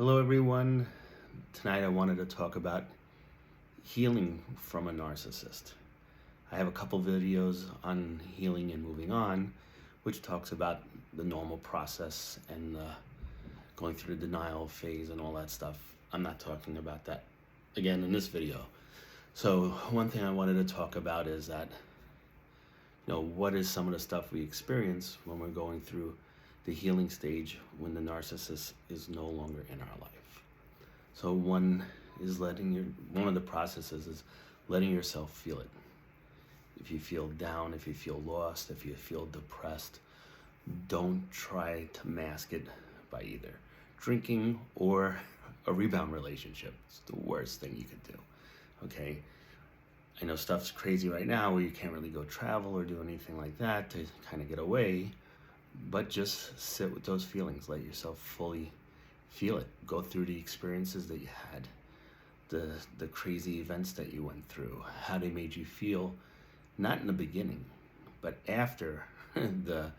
Hello everyone. Tonight I wanted to talk about healing from a narcissist. I have a couple videos on healing and moving on, which talks about the normal process and going through the denial phase and all that stuff. I'm not talking about that again in this video. So one thing I wanted to talk about is that, what is some of the stuff we experience when we're going through the healing stage when the narcissist is no longer in our life. So one of the processes is letting yourself feel it. If you feel down, if you feel lost, if you feel depressed, don't try to mask it by either drinking or a rebound relationship. It's the worst thing you could do, okay? I know stuff's crazy right now where you can't really go travel or do anything like that to kind of get away, but just sit with those feelings. Let yourself fully feel it. Go through the experiences that you had, the crazy events that you went through, how they made you feel, not in the beginning, but after the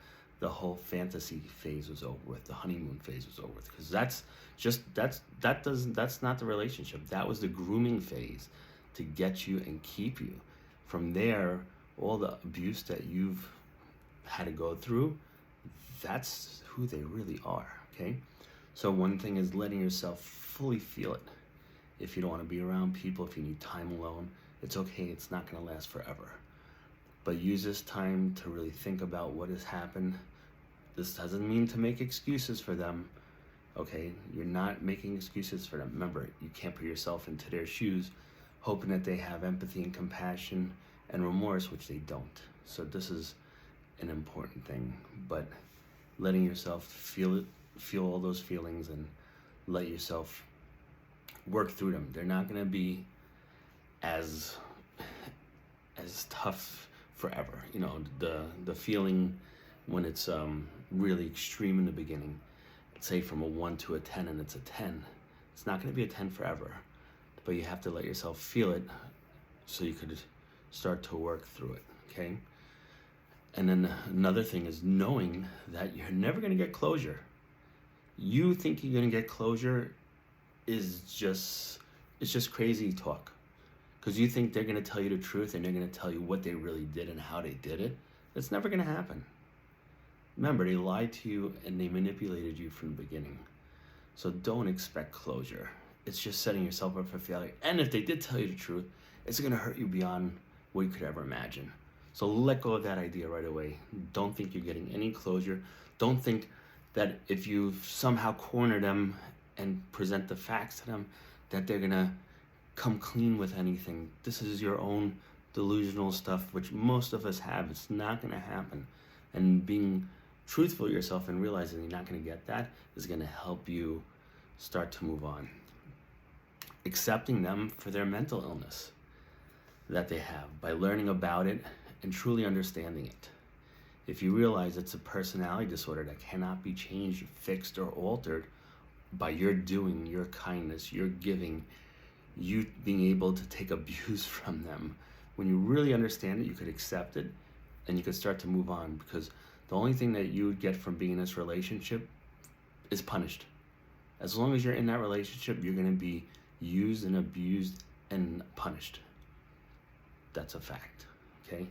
whole fantasy phase was over with, the honeymoon phase was over with, because that's not the relationship. That was the grooming phase to get you and keep you. From there, all the abuse that you've had to go through, that's who they really are, okay? So one thing is letting yourself fully feel it. If you don't want to be around people, if you need time alone, it's okay, it's not going to last forever. But use this time to really think about what has happened. This doesn't mean to make excuses for them, okay? You're not making excuses for them. Remember, you can't put yourself into their shoes hoping that they have empathy and compassion and remorse, which they don't. So this is an important thing, but letting yourself feel all those feelings and let yourself work through them. They're not going to be as tough forever. The feeling when it's really extreme in the beginning, say from a 1 to a 10 and it's a 10, it's not going to be a 10 forever, but you have to let yourself feel it so you could start to work through it, okay? And then another thing is knowing that you're never going to get closure. You think you're going to get closure it's just crazy talk. Because you think they're going to tell you the truth and they're going to tell you what they really did and how they did it. It's never going to happen. Remember, they lied to you and they manipulated you from the beginning. So don't expect closure. It's just setting yourself up for failure. And if they did tell you the truth, it's going to hurt you beyond what you could ever imagine. So let go of that idea right away. Don't think you're getting any closure. Don't think that if you somehow corner them and present the facts to them, that they're going to come clean with anything. This is your own delusional stuff, which most of us have. It's not going to happen. And being truthful to yourself and realizing you're not going to get that is going to help you start to move on. Accepting them for their mental illness that they have by learning about it and truly understanding it. If you realize it's a personality disorder that cannot be changed, fixed, or altered by your doing, your kindness, your giving, you being able to take abuse from them, when you really understand it, you could accept it and you could start to move on, because the only thing that you would get from being in this relationship is punished. As long as you're in that relationship, you're going to be used and abused and punished. That's a fact, okay?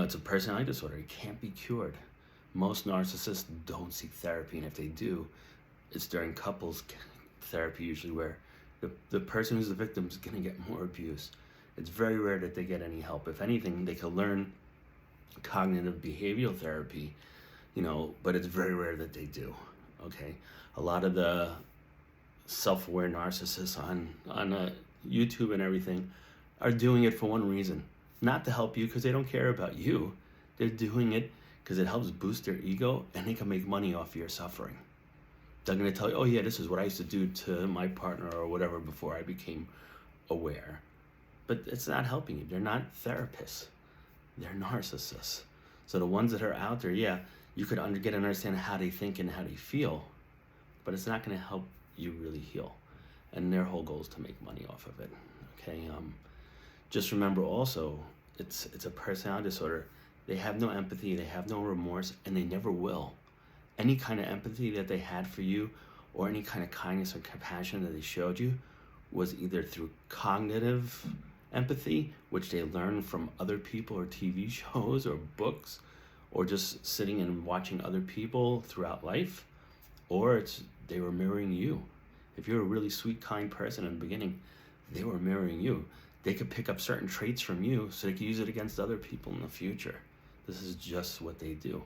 It's a personality disorder. It can't be cured. Most narcissists don't seek therapy, and if they do, it's during couples therapy usually, where the person who's the victim is going to get more abuse. It's very rare that they get any help. If anything, they can learn cognitive behavioral therapy, but it's very rare that they do, okay? A lot of the self-aware narcissists on YouTube and everything are doing it for one reason, not to help you, because they don't care about you. They're doing it because it helps boost their ego and they can make money off your suffering. They're going to tell you, oh yeah, this is what I used to do to my partner or whatever before I became aware. But it's not helping you. They're not therapists. They're narcissists. So the ones that are out there, yeah, you could get and understand how they think and how they feel, but it's not going to help you really heal. And their whole goal is to make money off of it, okay? Just remember also, it's a personality disorder. They have no empathy, they have no remorse, and they never will. any kind of empathy that they had for you or any kind of kindness or compassion that they showed you was either through cognitive empathy, which they learned from other people or TV shows or books, or just sitting and watching other people throughout life, or they were mirroring you. If you're a really sweet, kind person in the beginning, they were mirroring you. They could pick up certain traits from you so they could use it against other people in the future. This is just what they do.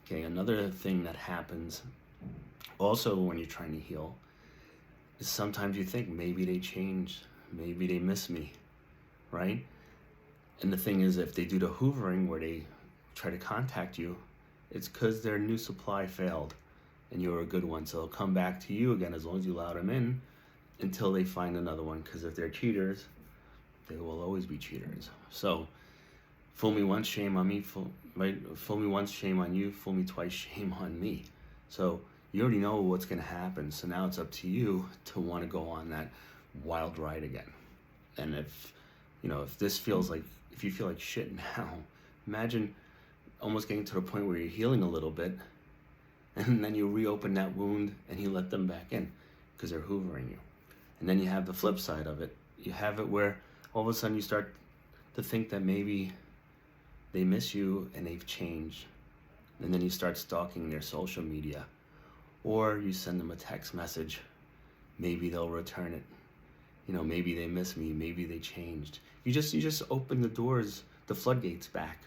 Okay, another thing that happens also when you're trying to heal is sometimes you think maybe they changed, maybe they miss me, right? And the thing is, if they do the hoovering where they try to contact you, it's because their new supply failed and you're a good one. So they'll come back to you again as long as you allow them in until they find another one. Because if they're cheaters, they will always be cheaters. So fool me once, shame on me. Fool me once, shame on you. Fool me twice, shame on me. So you already know what's going to happen. So now it's up to you to want to go on that wild ride again. And if this feels like, if you feel like shit now, imagine almost getting to the point where you're healing a little bit, and then you reopen that wound and you let them back in because they're hoovering you. And then you have the flip side of it. You have it where all of a sudden you start to think that maybe they miss you and they've changed. And then you start stalking their social media, or you send them a text message. Maybe they'll return it. Maybe they miss me. Maybe they changed. You just open the doors, the floodgates back.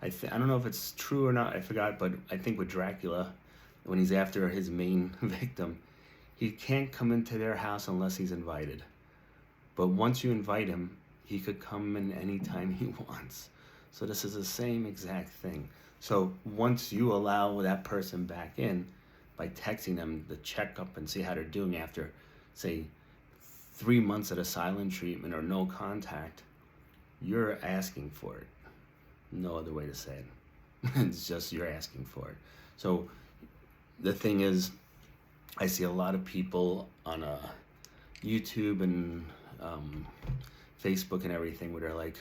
I don't know if it's true or not. I forgot, but I think with Dracula, when he's after his main victim, he can't come into their house unless he's invited. But once you invite him, he could come in anytime he wants. So this is the same exact thing. So once you allow that person back in by texting them to check up and see how they're doing after, say, 3 months at a silent treatment or no contact, you're asking for it. No other way to say it. It's just you're asking for it. So the thing is, I see a lot of people on YouTube and Facebook and everything where they're like,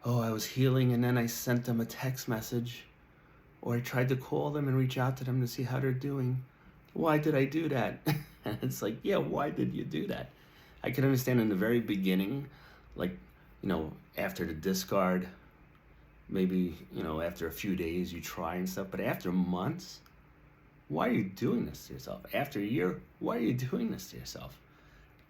oh, I was healing and then I sent them a text message, or I tried to call them and reach out to them to see how they're doing. Why did I do that? And it's like, yeah, why did you do that? I can understand in the very beginning, like, after the discard, maybe, after a few days you try and stuff, but after months, why are you doing this to yourself? After a year, why are you doing this to yourself?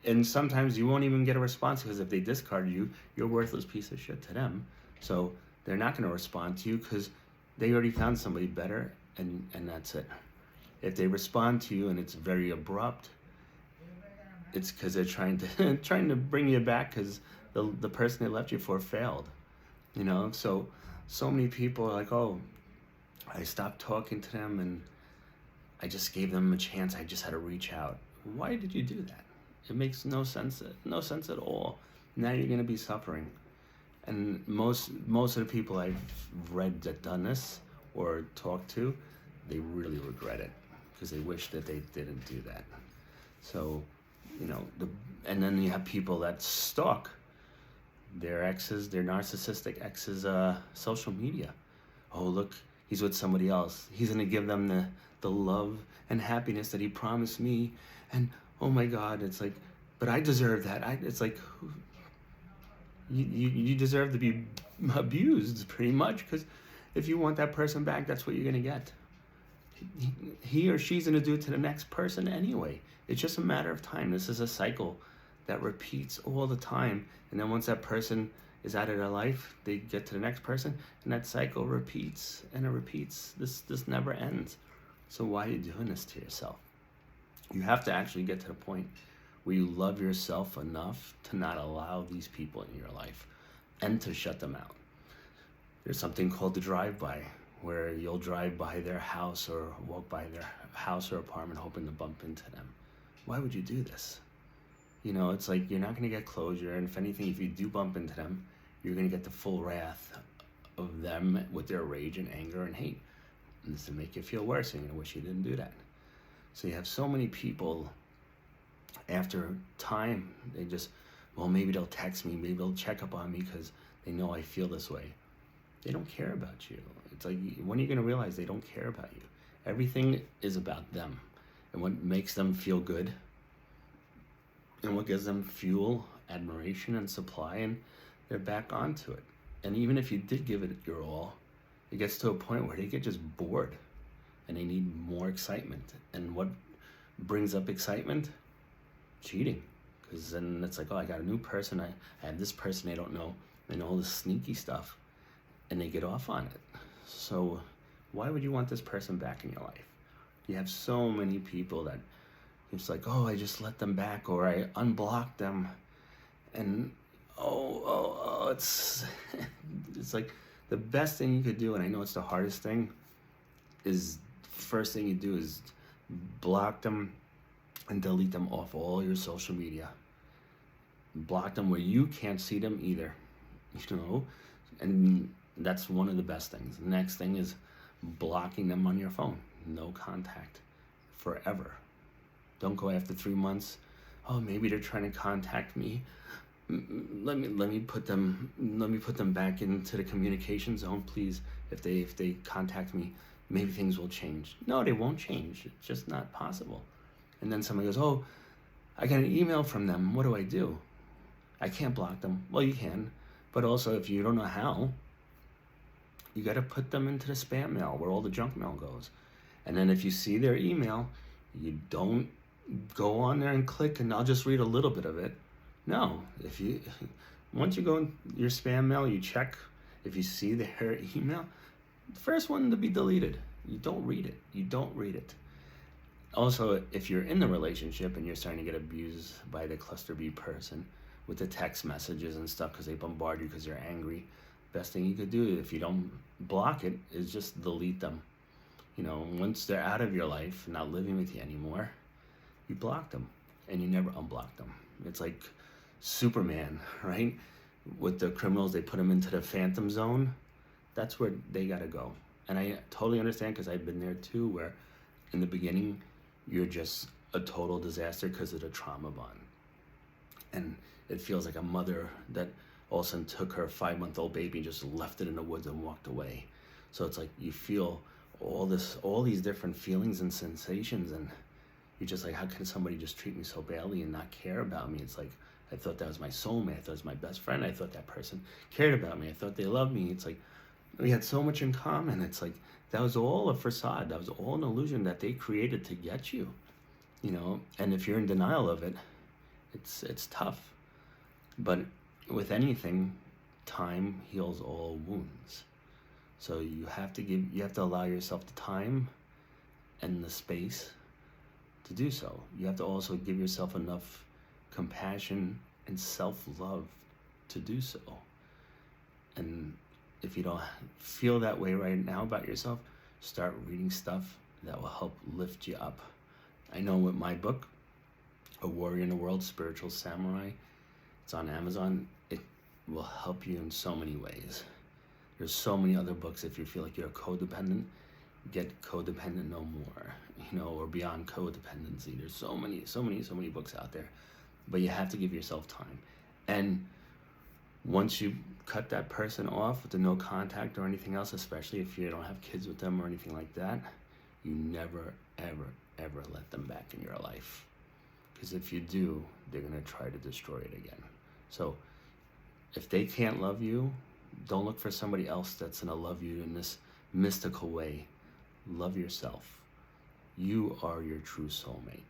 And sometimes you won't even get a response because if they discard you, you're a worthless piece of shit to them. So they're not going to respond to you because they already found somebody better, and that's it. If they respond to you and it's very abrupt, it's because they're trying to bring you back because the person they left you for failed. So many people are like, oh, I stopped talking to them and I just gave them a chance. I just had to reach out. Why did you do that? It makes no sense at all. Now you're going to be suffering. And most of the people I've read that done this or talked to, they really regret it because they wish that they didn't do that. So, and then you have people that stalk their exes, their narcissistic exes' social media. Oh, look, he's with somebody else. He's going to give them the love and happiness that he promised me. And, oh my God, it's like, but I deserve that. It's like, you deserve to be abused pretty much, because if you want that person back, that's what you're going to get. He or she's going to do it to the next person anyway. It's just a matter of time. This is a cycle that repeats all the time. And then once that person is out of their life, they get to the next person, and that cycle repeats and it repeats. This never ends. So why are you doing this to yourself? You have to actually get to the point where you love yourself enough to not allow these people in your life and to shut them out. There's something called the drive-by, where you'll drive by their house or walk by their house or apartment hoping to bump into them. Why would you do this? It's like you're not going to get closure, and if anything, if you do bump into them, you're going to get the full wrath of them with their rage and anger and hate. And this will make you feel worse, and you're going to wish you didn't do that. So you have so many people, after time, they just, well, maybe they'll text me, maybe they'll check up on me because they know I feel this way. They don't care about you. It's like, when are you going to realize they don't care about you? Everything is about them and what makes them feel good and what gives them fuel, admiration, and supply, and they're back onto it. And even if you did give it your all, it gets to a point where they get just bored and they need more excitement. And what brings up excitement? Cheating. Because then it's like, oh, I got a new person, I have this person they don't know, and all this sneaky stuff, and they get off on it. So why would you want this person back in your life? You have so many people that it's like, oh, I just let them back, or I unblocked them, and it's it's like the best thing you could do, and I know it's the hardest thing, is first thing you do is block them and delete them off all your social media. Block them where you can't see them either, and that's one of the best things. The next thing is blocking them on your phone. No contact forever. Don't go after 3 months. Oh, maybe they're trying to contact me. Let me put them back into the communication zone, please. If they contact me, maybe things will change. No, they won't change. It's just not possible. And then somebody goes, oh, I got an email from them. What do I do? I can't block them. Well, you can, but also if you don't know how, you got to put them into the spam mail where all the junk mail goes. And then if you see their email, you don't go on there and click and I'll just read a little bit of it. No, once you go in your spam mail, you check if you see their email, the first one to be deleted. You don't read it. You don't read it. Also, if you're in the relationship and you're starting to get abused by the cluster B person with the text messages and stuff because they bombard you because you're angry, best thing you could do if you don't block it is just delete them. Once they're out of your life, not living with you anymore, you block them and you never unblock them. It's like Superman, right? With the criminals, they put them into the phantom zone. That's where they gotta go. And I totally understand because I've been there too, where in the beginning, you're just a total disaster because of the trauma bond. And it feels like a mother that all of a sudden took her 5-month-old baby and just left it in the woods and walked away. So it's like you feel all these different feelings and sensations, and you're just like, how can somebody just treat me so badly and not care about me? It's like, I thought that was my soulmate. I thought it was my best friend. I thought that person cared about me. I thought they loved me. It's like, we had so much in common. It's like, that was all a facade. That was all an illusion that they created to get you, and if you're in denial of it, it's tough. But with anything, time heals all wounds. So you have to allow yourself the time and the space to do so. You have to also give yourself enough compassion and self-love to do so. And if you don't feel that way right now about yourself, start reading stuff that will help lift you up. I know with my book, A Warrior in the World, Spiritual Samurai, it's on Amazon. It will help you in so many ways. There's so many other books. If you feel like you're codependent, get Codependent No More, or Beyond Codependency. There's so many books out there, but you have to give yourself time. And once you cut that person off with the no contact or anything else, especially if you don't have kids with them or anything like that, you never, ever, ever let them back in your life. Because if you do, they're going to try to destroy it again. So if they can't love you, don't look for somebody else that's going to love you in this mystical way. Love yourself. You are your true soulmate.